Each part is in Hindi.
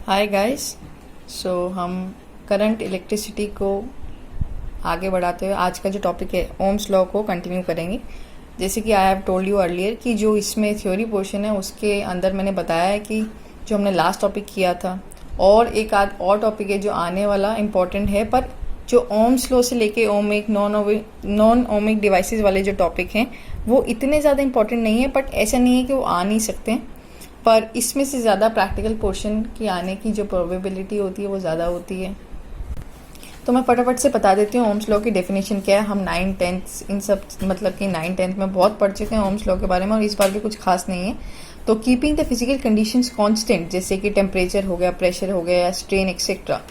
Hi guys. सो हम करंट इलेक्ट्रिसिटी को आगे बढ़ाते हुए आज का जो टॉपिक है ओम्स लॉ को कंटिन्यू करेंगे। जैसे कि I have told you earlier कि जो इसमें थ्योरी पोर्शन है उसके अंदर मैंने बताया है कि जो हमने लास्ट टॉपिक किया था और एक आध और टॉपिक है जो आने वाला इम्पॉर्टेंट है, पर जो ओम्स लॉ से लेके ओमिक नॉन ओमिक डिवाइसेस वाले जो टॉपिक हैं वो इतने ज़्यादा इम्पॉर्टेंट नहीं है, बट ऐसा नहीं है कि वो आ नहीं सकते, पर इसमें से ज़्यादा प्रैक्टिकल पोर्शन की आने की जो प्रोबेबिलिटी होती है वो ज़्यादा होती है। तो मैं फटाफट से बता देती हूँ ओम्स लॉ की डेफिनेशन क्या है। हम 9th इन सब मतलब कि 9th में बहुत पढ़ चुके हैं ओम्स लॉ के बारे में और इस बार भी कुछ खास नहीं है। तो keeping the physical conditions constant, जैसे कि टेम्परेचर हो गया, प्रेशर हो गया, strain etcetera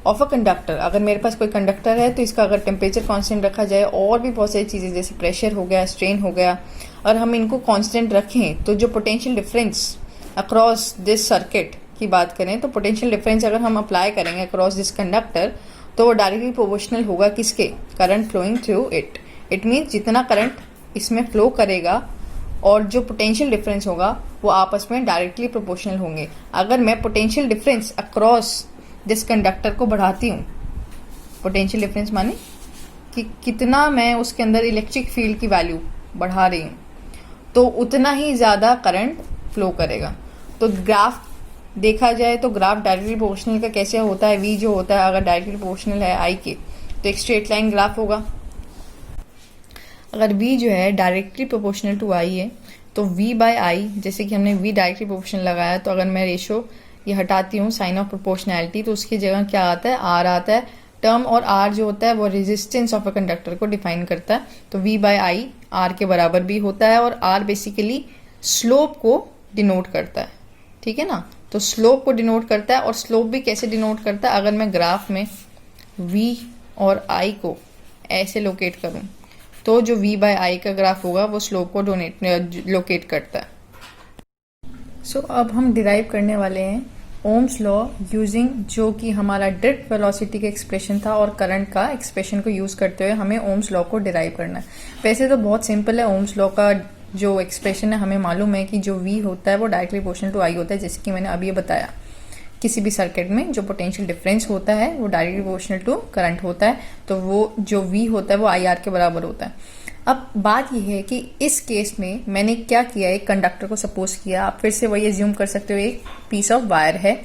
of a conductor. अगर मेरे पास कोई कंडक्टर है तो इसका अगर टेम्परेचर कांस्टेंट रखा जाए और भी बहुत सारी चीज़ें जैसे प्रेशर हो गया, स्ट्रेन हो गया, और हम इनको कांस्टेंट रखें तो जो potential difference across this circuit की बात करें तो पोटेंशियल डिफरेंस अगर हम अप्लाई करेंगे अक्रॉस दिस कंडक्टर तो वो डायरेक्टली प्रोपोर्शनल होगा किसके? Current flowing through it. It means जितना करंट इसमें फ्लो करेगा और जो पोटेंशियल डिफरेंस होगा वो आपस में डायरेक्टली प्रोपोर्शनल होंगे। अगर मैं potential difference across this conductor को बढ़ाती हूँ, पोटेंशियल डिफरेंस माने कि कितना मैं उसके अंदर इलेक्ट्रिक फील्ड की वैल्यू बढ़ा रही हूँ, तो उतना ही ज़्यादा करंट फ्लो करेगा। तो ग्राफ देखा जाए तो ग्राफ डायरेक्टली प्रोपोर्शनल का कैसे होता है? वी जो होता है अगर डायरेक्टली प्रोपोर्शनल है आई के तो एक स्ट्रेट लाइन ग्राफ होगा। अगर वी जो है डायरेक्टली प्रोपोर्शनल टू आई है तो वी बाय आई, जैसे कि हमने वी डायरेक्टली प्रोपोर्शनल लगाया तो अगर मैं रेशो ये हटाती हूँ साइन ऑफ प्रोपोर्शनैलिटी तो उसकी जगह क्या आता है? आर आता है टर्म, और आर जो होता है वो रेजिस्टेंस ऑफ अ कंडक्टर को डिफाइन करता है। तो वी बाय आई आर के बराबर भी होता है और आर बेसिकली स्लोप को डिनोट करता है, ठीक है ना। तो स्लोप को डिनोट करता है, और स्लोप भी कैसे डिनोट करता है? अगर मैं ग्राफ में v और i को ऐसे लोकेट करूं तो जो v बाय आई का ग्राफ होगा वो स्लोप को लोकेट करता है। सो अब हम डिराइव करने वाले हैं ओम्स लॉ यूजिंग जो कि हमारा ड्रिफ्ट वेलोसिटी का एक्सप्रेशन था और करंट का एक्सप्रेशन को यूज करते हुए हमें ओम्स लॉ को डिराइव करना है। वैसे तो बहुत सिंपल है, ओम्स लॉ का जो एक्सप्रेशन है हमें मालूम है कि जो v होता है वो डायरेक्टली प्रोपोर्शनल टू i होता है, जैसे कि मैंने अभी ये बताया। किसी भी सर्किट में जो पोटेंशियल डिफरेंस होता है वो डायरेक्टली प्रोपोर्शनल टू करंट होता है, तो वो जो v होता है वो आई आर के बराबर होता है। अब बात यह है कि इस केस में मैंने क्या किया, एक कंडक्टर को सपोज किया, आप फिर से वही एज्यूम कर सकते हो एक पीस ऑफ वायर है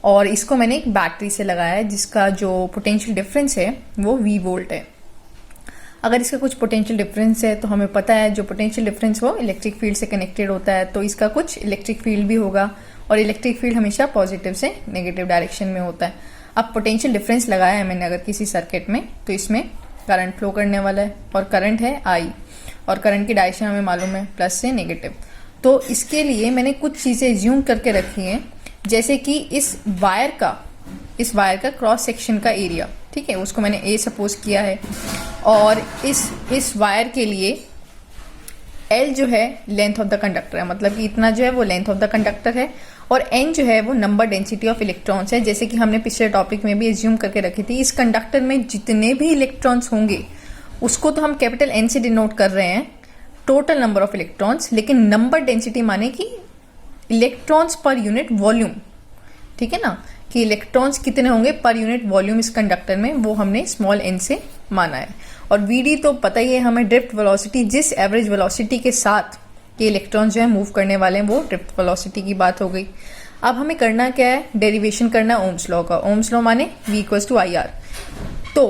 और इसको मैंने एक बैटरी से लगाया है जिसका जो पोटेंशियल डिफरेंस है वो v वोल्ट है। अगर इसका कुछ पोटेंशियल डिफरेंस है तो हमें पता है जो पोटेंशियल डिफरेंस वो इलेक्ट्रिक फील्ड से कनेक्टेड होता है, तो इसका कुछ इलेक्ट्रिक फील्ड भी होगा और इलेक्ट्रिक फील्ड हमेशा पॉजिटिव से नेगेटिव डायरेक्शन में होता है। अब पोटेंशियल डिफरेंस लगाया है मैंने अगर किसी सर्किट में तो इसमें करंट फ्लो करने वाला है और करंट है I और करंट की डायरेक्शन हमें मालूम है प्लस से नेगेटिव। तो इसके लिए मैंने कुछ चीज़ें एज्यूम करके रखी हैं, जैसे कि इस वायर का क्रॉस सेक्शन का एरिया, ठीक है, उसको मैंने A सपोज किया है और इस वायर के लिए L जो है लेंथ ऑफ द कंडक्टर है, मतलब कि इतना जो है वो लेंथ ऑफ द कंडक्टर है, और N जो है वो नंबर डेंसिटी ऑफ इलेक्ट्रॉन्स है, जैसे कि हमने पिछले टॉपिक में भी एज्यूम करके रखी थी। इस कंडक्टर में जितने भी इलेक्ट्रॉन्स होंगे उसको तो हम कैपिटल N से डिनोट कर रहे हैं, टोटल नंबर ऑफ इलेक्ट्रॉन्स, लेकिन नंबर डेंसिटी माने कि इलेक्ट्रॉन्स पर यूनिट वॉल्यूम, ठीक है ना, कि इलेक्ट्रॉन्स कितने होंगे पर यूनिट वॉल्यूम इस कंडक्टर में, वो हमने स्मॉल n से माना है। और vd तो पता ही है हमें, ड्रिफ्ट वेलोसिटी, जिस एवरेज वेलोसिटी के साथ ये इलेक्ट्रॉन्स जो है मूव करने वाले हैं वो ड्रिफ्ट वेलोसिटी की बात हो गई। अब हमें करना क्या है? डेरिवेशन करना है ओम्स लॉ का। ओम्स लॉ माने v equals to I R. तो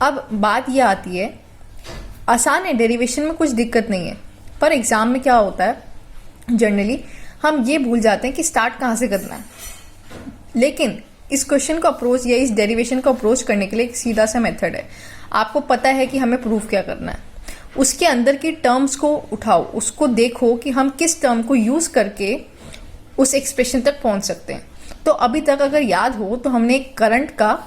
अब बात यह आती है, आसान है, डेरिवेशन में कुछ दिक्कत नहीं है, पर एग्जाम में क्या होता है जनरली हम ये भूल जाते हैं कि स्टार्ट कहाँ से करना है। लेकिन इस क्वेश्चन को अप्रोच या इस डेरिवेशन को अप्रोच करने के लिए एक सीधा सा मेथड है। आपको पता है कि हमें प्रूफ क्या करना है, उसके अंदर की टर्म्स को उठाओ, उसको देखो कि हम किस टर्म को यूज करके उस एक्सप्रेशन तक पहुंच सकते हैं। तो अभी तक अगर याद हो तो हमने करंट का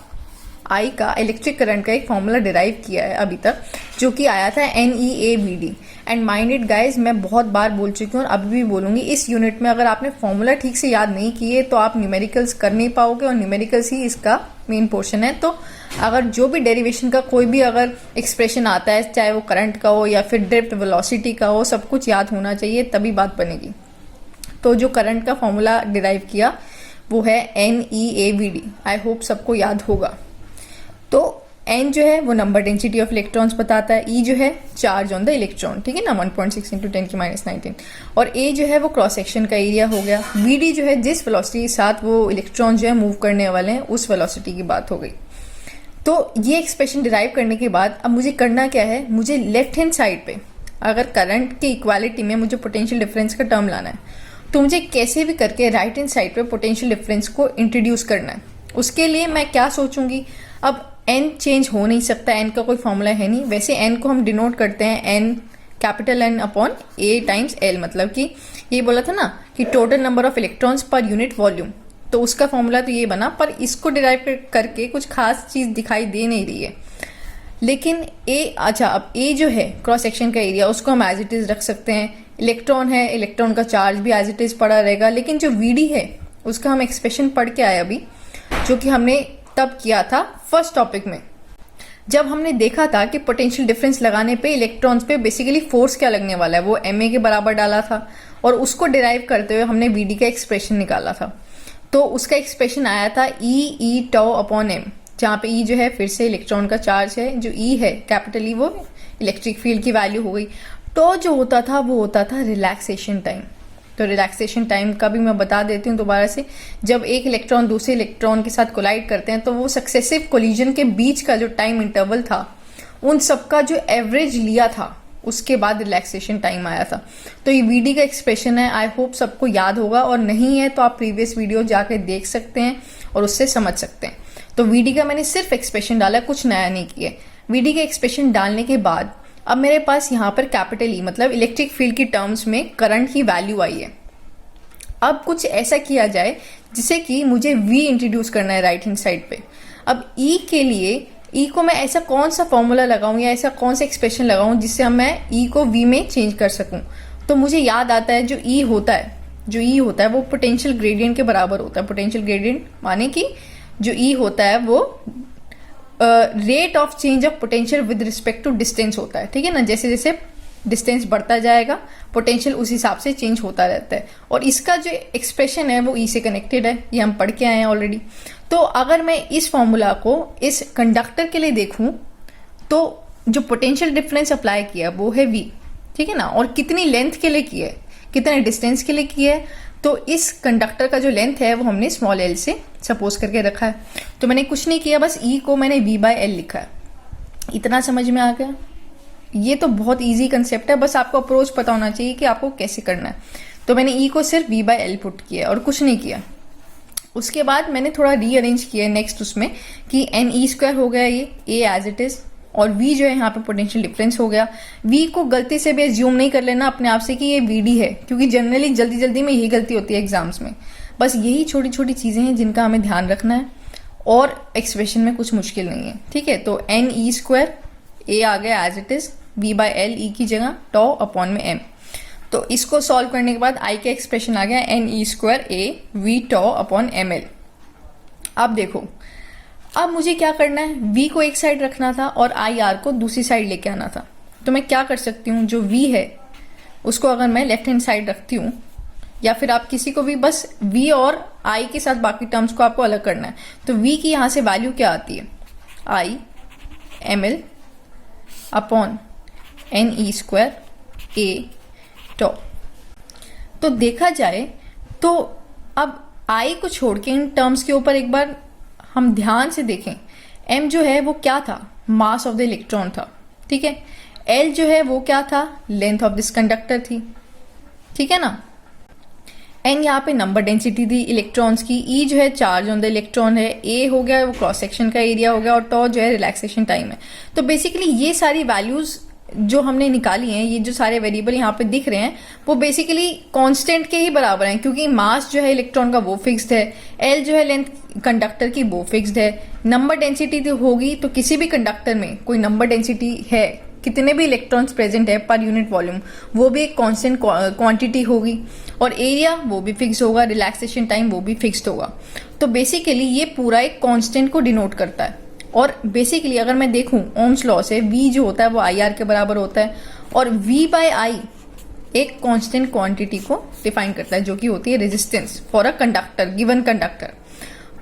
आई का, इलेक्ट्रिक करंट का एक फॉर्मूला डिराइव किया है अभी तक, जो कि आया था NEAVD। And mind it guys, मैं बहुत बार बोल चुकी हूँ और अभी भी बोलूंगी, इस यूनिट में अगर आपने फॉर्मूला ठीक से याद नहीं किए तो आप न्यूमेरिकल्स कर नहीं पाओगे, और न्यूमेरिकल्स ही इसका मेन पोर्शन है। तो अगर जो भी डेरिवेशन का कोई भी अगर एक्सप्रेशन आता है, चाहे वो करंट का हो या फिर ड्रिफ्ट वेलोसिटी का हो, सब कुछ याद होना चाहिए, तभी बात बनेगी। तो जो करंट का फॉर्मूला डिराइव किया वो है NeAVD। आई होप सबको याद होगा। तो N जो है वो नंबर डेंसिटी ऑफ इलेक्ट्रॉन्स बताता है, E जो है चार्ज ऑन द इलेक्ट्रॉन, ठीक है ना, 1.6 × 10⁻19, और A जो है वो क्रॉस सेक्शन का एरिया हो गया। VD जो है जिस वेलोसिटी के साथ वो इलेक्ट्रॉन जो है मूव करने वाले हैं उस वेलोसिटी की बात हो गई। तो ये एक्सप्रेशन डिराइव करने के बाद अब मुझे करना क्या है, मुझे लेफ्ट हैंड साइड पे अगर करंट की इक्वालिटी में मुझे पोटेंशियल डिफरेंस का टर्म लाना है, तो मुझे कैसे भी करके राइट हैंड साइड पे पोटेंशियल डिफरेंस को इंट्रोड्यूस करना है। उसके लिए मैं क्या सोचूंगी, अब n चेंज हो नहीं सकता, n का कोई फॉर्मूला है नहीं। वैसे n को हम डिनोट करते हैं n capital N upon A times L, मतलब कि ये बोला था ना कि total number of electrons per unit volume, तो उसका फॉर्मूला तो ये बना, पर इसको डिराइव करके कुछ खास चीज दिखाई दे नहीं रही है। लेकिन अच्छा, अब A जो है क्रॉस सेक्शन का एरिया, उसको हम एज इट इज रख सकते हैं। इलेक्ट्रॉन है, इलेक्ट्रॉन का चार्ज भी एज इट इज पड़ा रहेगा। लेकिन जो VD है उसका हम एक्सप्रेशन पढ़ के आए अभी, जो कि हमने तब किया था फर्स्ट टॉपिक में, जब हमने देखा था कि पोटेंशियल डिफरेंस लगाने पे इलेक्ट्रॉन्स पे बेसिकली फोर्स क्या लगने वाला है, वो ma के बराबर डाला था, और उसको डिराइव करते हुए हमने VD का एक्सप्रेशन निकाला था। तो उसका एक्सप्रेशन आया था E tau अपॉन m, जहाँ पे E जो है फिर से इलेक्ट्रॉन का चार्ज है, जो E है कैपिटल E वो इलेक्ट्रिक फील्ड की वैल्यू हो गई। तो जो होता था वो होता था रिलैक्सेशन टाइम। तो रिलैक्सेशन टाइम का भी मैं बता देती हूँ दोबारा से। जब एक इलेक्ट्रॉन दूसरे इलेक्ट्रॉन के साथ कोलाइड करते हैं तो वो सक्सेसिव कोलिजन के बीच का जो टाइम इंटरवल था, उन सबका जो एवरेज लिया था, उसके बाद रिलैक्सेशन टाइम आया था। तो ये VD का एक्सप्रेशन है। आई होप सबको याद होगा, और नहीं है तो आप प्रीवियस वीडियो जाके देख सकते हैं और उससे समझ सकते हैं। तो VD का मैंने सिर्फ एक्सप्रेशन डाला, कुछ नया नहीं किया। VD का एक्सप्रेशन डालने के बाद अब मेरे पास यहाँ पर कैपिटल E मतलब इलेक्ट्रिक फील्ड की टर्म्स में करंट की वैल्यू आई है। अब कुछ ऐसा किया जाए जिसे कि मुझे V इंट्रोड्यूस करना है राइट हैंड साइड पे। अब E के लिए E को मैं ऐसा कौन सा फॉर्मूला लगाऊं या ऐसा कौन सा एक्सप्रेशन लगाऊं जिससे हम मैं E को V में चेंज कर सकूं। तो मुझे याद आता है जो E होता है वो पोटेंशियल ग्रेडियंट के बराबर होता है। पोटेंशियल ग्रेडियंट माने कि जो E होता है वो rate of change of potential with respect to distance होता है, ठीक है ना। जैसे जैसे डिस्टेंस बढ़ता जाएगा पोटेंशियल उस हिसाब से चेंज होता रहता है, और इसका जो एक्सप्रेशन है वो E से कनेक्टेड है, ये हम पढ़ के आए हैं ऑलरेडी। तो अगर मैं इस फॉर्मूला को इस कंडक्टर के लिए देखूं तो जो पोटेंशियल डिफरेंस अप्लाई किया वो है V, ठीक है ना, और कितनी लेंथ के लिए किया है, कितने डिस्टेंस के लिए किया है, तो इस कंडक्टर का जो लेंथ है वो हमने स्मॉल l से सपोज करके रखा है। तो मैंने कुछ नहीं किया, बस E को मैंने V/L लिखा है। इतना समझ में आ गया। ये तो बहुत इजी कंसेप्ट है, बस आपको अप्रोच पता होना चाहिए कि आपको कैसे करना है। तो मैंने E को सिर्फ V/L पुट किया और कुछ नहीं किया। उसके बाद मैंने थोड़ा रीअरेंज किया नेक्स्ट उसमें कि NE² हो गया ये A एज इट इज, और V जो है यहाँ पे पोटेंशियल डिफरेंस हो गया। V को गलती से भी एज्यूम नहीं कर लेना अपने आप से कि ये VD है, क्योंकि जनरली जल्दी जल्दी में यही गलती होती है एग्जाम्स में। बस यही छोटी छोटी चीजें हैं जिनका हमें ध्यान रखना है, और एक्सप्रेशन में कुछ मुश्किल नहीं है, ठीक है। तो NE² A आ गया as it is, V/L E की जगह tau अपॉन में m। तो इसको सॉल्व करने के बाद I का एक्सप्रेशन आ गया NE² A V tau upon ml। अब देखो, अब मुझे क्या करना है, V को एक साइड रखना था और IR को दूसरी साइड लेके आना था। तो मैं क्या कर सकती हूँ, जो V है उसको अगर मैं लेफ्ट हैंड साइड रखती हूँ, या फिर आप किसी को भी बस V और I के साथ बाकी टर्म्स को आपको अलग करना है, तो V की यहाँ से वैल्यू क्या आती है, I ml upon NE² A tau। तो देखा जाए तो अब I को छोड़ के इन टर्म्स के ऊपर एक बार हम ध्यान से देखें। M जो है वो क्या था, मास ऑफ द इलेक्ट्रॉन था, ठीक है। L जो है वो क्या था, लेंथ ऑफ दिस कंडक्टर थी, ठीक है ना। N यहाँ पे नंबर डेंसिटी थी इलेक्ट्रॉन्स की, E जो है चार्ज ऑन द इलेक्ट्रॉन है, A हो गया वो क्रॉस सेक्शन का एरिया हो गया, और tau जो है रिलैक्सेशन टाइम है। तो बेसिकली ये सारी वैल्यूज जो हमने निकाली हैं, ये जो सारे वेरिएबल यहाँ पे दिख रहे हैं, वो बेसिकली कांस्टेंट के ही बराबर हैं, क्योंकि मास जो है इलेक्ट्रॉन का वो फिक्स्ड है, L जो है लेंथ कंडक्टर की वो फिक्स्ड है। नंबर डेंसिटी होगी तो किसी भी कंडक्टर में कोई नंबर डेंसिटी है, कितने भी इलेक्ट्रॉन्स प्रेजेंट है पर यूनिट वॉल्यूम, वो भी एक कांस्टेंट क्वांटिटी होगी, और एरिया वो भी फिक्स होगा, रिलैक्सेशन टाइम वो भी फिक्स्ड होगा। तो बेसिकली ये पूरा एक कांस्टेंट को डिनोट करता है। और बेसिकली अगर मैं देखूं ओम्स लॉ से, V जो होता है वो IR के बराबर होता है, और V/I एक कांस्टेंट क्वांटिटी को डिफाइन करता है जो कि होती है resistance for a conductor, given conductor.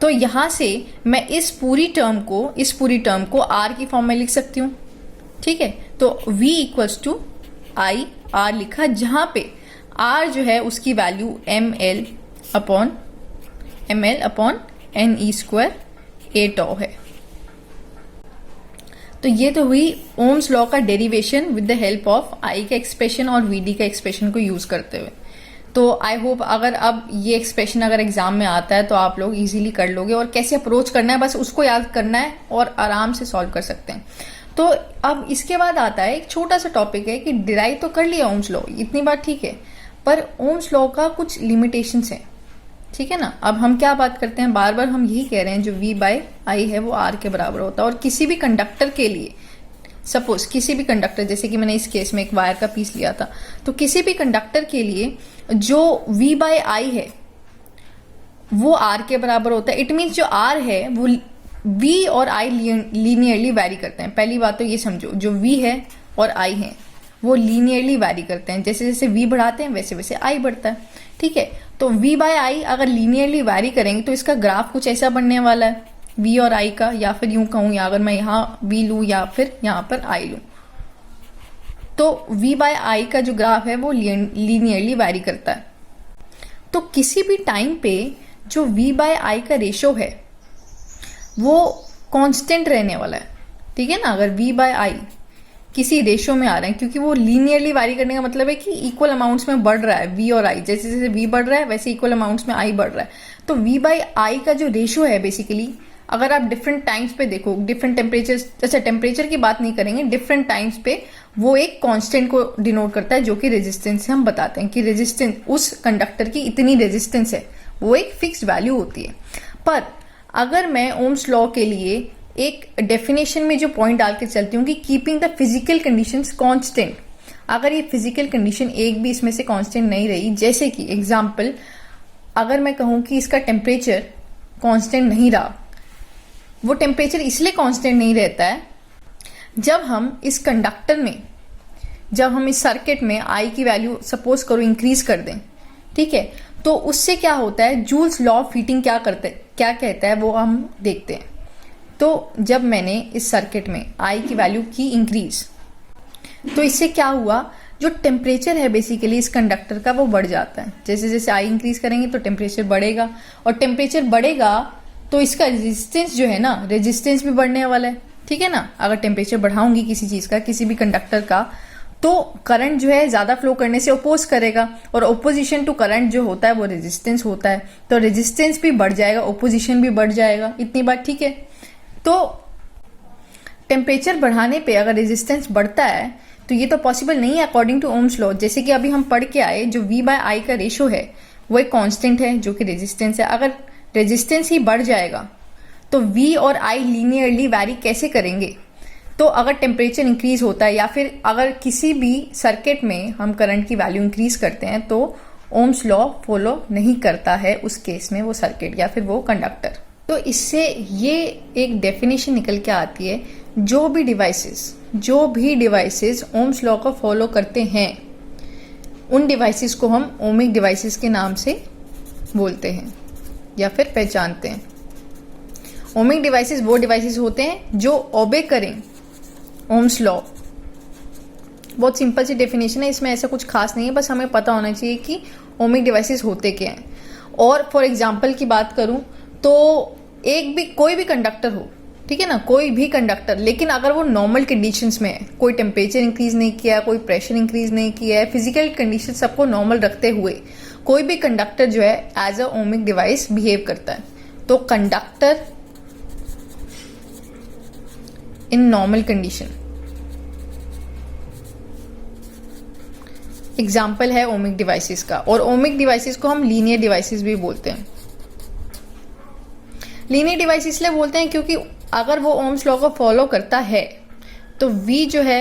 तो यहां से मैं इस पूरी टर्म को आर की फॉर्म में लिख सकती हूँ, ठीक है। तो V equals to I R लिखा, जहां पे R जो है उसकी value ml upon NE² A tau है। तो ये तो हुई ओम्स लॉ का derivation with the help of I का एक्सप्रेशन और VD का एक्सप्रेशन को यूज करते हुए। तो आई होप अगर अब ये एक्सप्रेशन अगर एग्जाम में आता है तो आप लोग इजीली कर लोगे, और कैसे अप्रोच करना है बस उसको याद करना है और आराम से सॉल्व कर सकते हैं। तो अब इसके बाद आता है एक छोटा सा टॉपिक है कि डिराइव तो कर लिया ओम्स लॉ, इतनी बात ठीक है, पर ओम्स लॉ का कुछ लिमिटेशंस है, ठीक है ना। अब हम क्या बात करते हैं, बार बार हम यही कह रहे हैं जो V/I है वो R के बराबर होता है। और किसी भी कंडक्टर के लिए, सपोज किसी भी कंडक्टर, जैसे कि मैंने इस केस में एक वायर का पीस लिया था, तो किसी भी कंडक्टर के लिए जो V/I है वो R के बराबर होता है। इट मीन्स जो R है वो V और I लीनियरली वैरी करते हैं। पहली बात तो ये समझो, जो V है और I है वो लीनियरली वैरी करते हैं, जैसे जैसे V बढ़ाते हैं वैसे वैसे I बढ़ता है, ठीक है। तो V/I अगर लीनियरली वैरी करेंगे तो इसका ग्राफ कुछ ऐसा बनने वाला है V और I का, या फिर यूं कहूं, या अगर मैं यहाँ V लूं या फिर यहाँ पर I लूं, तो V/I का जो ग्राफ है वो लीनियरली वैरी करता है। तो किसी भी टाइम पे जो V/I का रेशो है वो कांस्टेंट रहने वाला है, ठीक है ना। अगर V/I किसी रेशो में आ रहे हैं, क्योंकि वो लीनियरली वैरी करने का मतलब है कि इक्वल अमाउंट्स में बढ़ रहा है V और I, जैसे जैसे V बढ़ रहा है वैसे इक्वल अमाउंट्स में I बढ़ रहा है। तो V/I का जो रेशो है बेसिकली, अगर आप डिफरेंट टाइम्स पे देखो, डिफरेंट टेम्परेचर, अच्छा टेम्परेचर की बात नहीं करेंगे, डिफरेंट टाइम्स पे वो एक कांस्टेंट को डिनोट करता है जो कि रेजिस्टेंस से हम बताते हैं कि रेजिस्टेंस, उस कंडक्टर की इतनी रेजिस्टेंस है, वो एक फिक्स्ड वैल्यू होती है। पर अगर मैं ओम्स लॉ के लिए एक डेफिनेशन में जो पॉइंट डाल के चलती हूँ कि keeping the physical conditions constant, अगर ये फिजिकल कंडीशन एक भी इसमें से कांस्टेंट नहीं रही, जैसे कि एग्जांपल अगर मैं कहूँ कि इसका टेम्परेचर कांस्टेंट नहीं रहा, वो टेम्परेचर इसलिए कांस्टेंट नहीं रहता है जब हम इस कंडक्टर में, जब हम इस सर्किट में I की वैल्यू सपोज करो इंक्रीज कर दें, ठीक है, तो उससे क्या होता है, जूल्स लॉ ऑफ हीटिंग क्या कहता है वो हम देखते हैं। तो जब मैंने इस सर्किट में I की वैल्यू की इंक्रीज, तो इससे क्या हुआ, जो टेम्परेचर है बेसिकली इस कंडक्टर का वो बढ़ जाता है। जैसे जैसे I इंक्रीज करेंगे तो टेम्परेचर बढ़ेगा, और टेम्परेचर बढ़ेगा तो इसका रेजिस्टेंस जो है ना, रेजिस्टेंस भी बढ़ने वाला है, ठीक है ना। अगर टेम्परेचर बढ़ाऊंगी किसी चीज का, किसी भी कंडक्टर का, तो करंट जो है ज्यादा फ्लो करने से ओपोज करेगा, और ओपोजिशन टू करंट जो होता है वो रेजिस्टेंस होता है। तो रेजिस्टेंस भी बढ़ जाएगा, ओपोजिशन भी बढ़ जाएगा, इतनी बात ठीक है। तो टेम्परेचर बढ़ाने पे अगर रेजिस्टेंस बढ़ता है तो ये तो पॉसिबल नहीं है अकॉर्डिंग टू ओम्स लॉ। जैसे कि अभी हम पढ़ के आए, जो V/I का रेशो है वो एक कांस्टेंट है जो कि रेजिस्टेंस है। अगर रेजिस्टेंस ही बढ़ जाएगा तो V और I लीनियरली वैरी कैसे करेंगे। तो अगर टेम्परेचर इंक्रीज होता है, या फिर अगर किसी भी सर्किट में हम करंट की वैल्यू इंक्रीज करते हैं, तो ओम्स लॉ फॉलो नहीं करता है उस केस में वो सर्किट या फिर वो कंडक्टर। तो इससे ये एक डेफिनेशन निकल के आती है, जो भी डिवाइसेस ओम्स लॉ को फॉलो करते हैं उन डिवाइसेस को हम ओमिक डिवाइसेस के नाम से बोलते हैं या फिर पहचानते हैं। ओमिक डिवाइसेस वो डिवाइसेस होते हैं जो ओबे करें ओम्स लॉ। बहुत सिंपल सी डेफिनेशन है, इसमें ऐसा कुछ खास नहीं है, बस हमें पता होना चाहिए कि ओमिक डिवाइसेस होते क्या हैं। और फॉर एग्जांपल की बात करूं तो कोई भी कंडक्टर हो, ठीक है ना, कोई भी कंडक्टर, लेकिन अगर वो नॉर्मल कंडीशंस में है, कोई टेम्परेचर इंक्रीज नहीं किया, कोई प्रेशर इंक्रीज नहीं किया है, फिजिकल कंडीशन सबको नॉर्मल रखते हुए कोई भी कंडक्टर जो है as a ohmic device behave करता है। तो conductor in normal condition example है ओमिक डिवाइसेस का। और ओमिक डिवाइसेस को हम लीनियर डिवाइसेस भी बोलते हैं। लीनियर डिवाइस इसलिए बोलते हैं क्योंकि अगर वो ओम्स लॉ को फॉलो करता है तो V जो है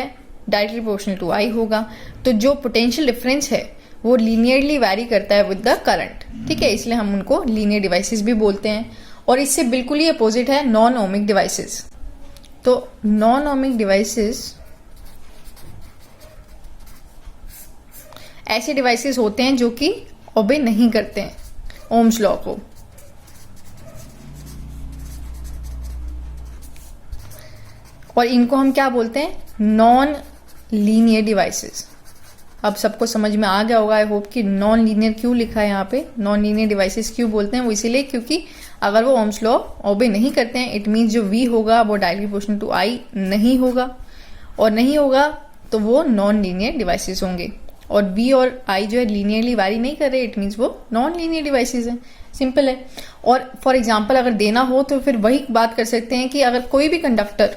डायरेक्टली प्रोपोर्शनल टू I होगा। तो जो पोटेंशियल डिफरेंस है वो लीनियरली वैरी करता है विद द करंट, ठीक है, इसलिए हम उनको लीनियर डिवाइसेस भी बोलते हैं। और इससे बिल्कुल ही अपोजिट है नॉन ओमिक डिवाइसेस। तो नॉन ओमिक डिवाइसेस ऐसे डिवाइसेस होते हैं जो कि ओबे नहीं करते हैं ओम्स लॉ को। और इनको हम क्या बोलते हैं? Non linear devices. अब सबको समझ में आ गया होगा आई होप कि नॉन लीनियर क्यों लिखा है यहाँ पे, नॉन लीनियर डिवाइसेस क्यों बोलते हैं, वो इसीलिए क्योंकि अगर वो ओम्स लॉ ओबे नहीं करते हैं इट मीन्स जो वी होगा वो डायरेक्टली प्रोपोर्शनल टू आई नहीं होगा, और नहीं होगा तो वो नॉन लीनियर डिवाइसेस होंगे। और वी और आई जो है लीनियरली वैरी नहीं कर रहे इट मीन्स वो नॉन लीनियर डिवाइसेस हैं। सिंपल है। और फॉर एग्जाम्पल अगर देना हो तो फिर वही बात कर सकते हैं कि अगर कोई भी कंडक्टर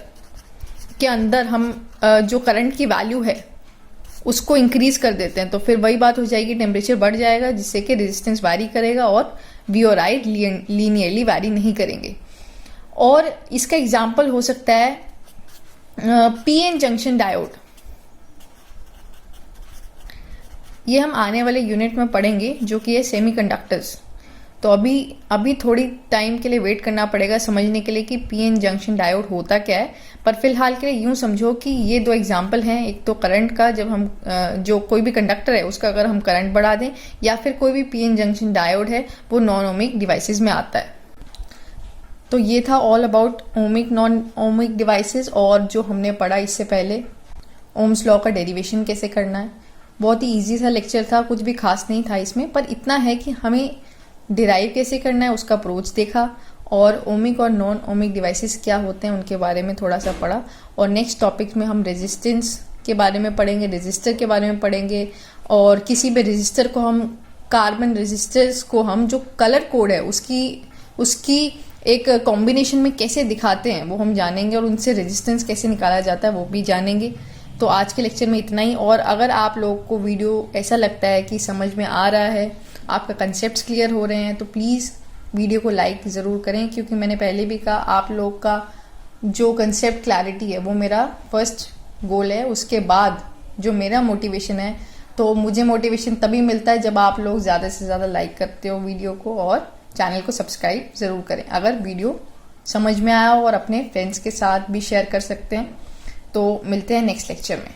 के अंदर हम जो करंट की वैल्यू है उसको इंक्रीज कर देते हैं तो फिर वही बात हो जाएगी, टेम्परेचर बढ़ जाएगा जिससे कि रेजिस्टेंस वैरी करेगा और वी और आई लीनियरली वैरी नहीं करेंगे। और इसका एग्जाम्पल हो सकता है पीएन जंक्शन डायोड। ये हम आने वाले यूनिट में पढ़ेंगे जो कि है सेमीकंडक्टर्स। तो अभी थोड़ी टाइम के लिए वेट करना पड़ेगा समझने के लिए कि पीएन जंक्शन डायोड होता क्या है, पर फिलहाल के लिए यूं समझो कि ये दो एग्जाम्पल हैं। एक तो करंट का, जब हम जो कोई भी कंडक्टर है उसका अगर हम करंट बढ़ा दें, या फिर कोई भी पीएन जंक्शन डायोड है वो नॉन ओमिक डिवाइसेस में आता है। तो ये था all about ohmic non ohmic devices. और जो हमने पढ़ा इससे पहले ओम्स लॉ का डेरिवेशन कैसे करना है, बहुत ही ईजी सा लेक्चर था, कुछ भी खास नहीं था इसमें, पर इतना है कि हमें डिराइव कैसे करना है उसका अप्रोच देखा, और ओमिक और नॉन ओमिक डिवाइसेस क्या होते हैं उनके बारे में थोड़ा सा पढ़ा। और नेक्स्ट टॉपिक में हम रेजिस्टेंस के बारे में पढ़ेंगे, रेजिस्टर के बारे में पढ़ेंगे, और किसी भी रेजिस्टर को हम कार्बन रेजिस्टर्स को हम जो कलर कोड है उसकी एक कॉम्बिनेशन में कैसे दिखाते हैं वो हम जानेंगे, और उनसे रेजिस्टेंस कैसे निकाला जाता है वो भी जानेंगे। तो आज के लेक्चर में इतना ही। और अगर आप लोगों को वीडियो ऐसा लगता है कि समझ में आ रहा है, आपका कंसेप्ट्स क्लियर हो रहे हैं, तो प्लीज़ वीडियो को लाइक ज़रूर करें, क्योंकि मैंने पहले भी कहा आप लोग का जो कंसेप्ट क्लैरिटी है वो मेरा फर्स्ट गोल है। उसके बाद जो मेरा मोटिवेशन है, तो मुझे मोटिवेशन तभी मिलता है जब आप लोग ज़्यादा से ज़्यादा लाइक करते हो वीडियो को, और चैनल को सब्सक्राइब ज़रूर करें अगर वीडियो समझ में आया हो, और अपने फ्रेंड्स के साथ भी शेयर कर सकते हैं। तो मिलते हैं नेक्स्ट लेक्चर में।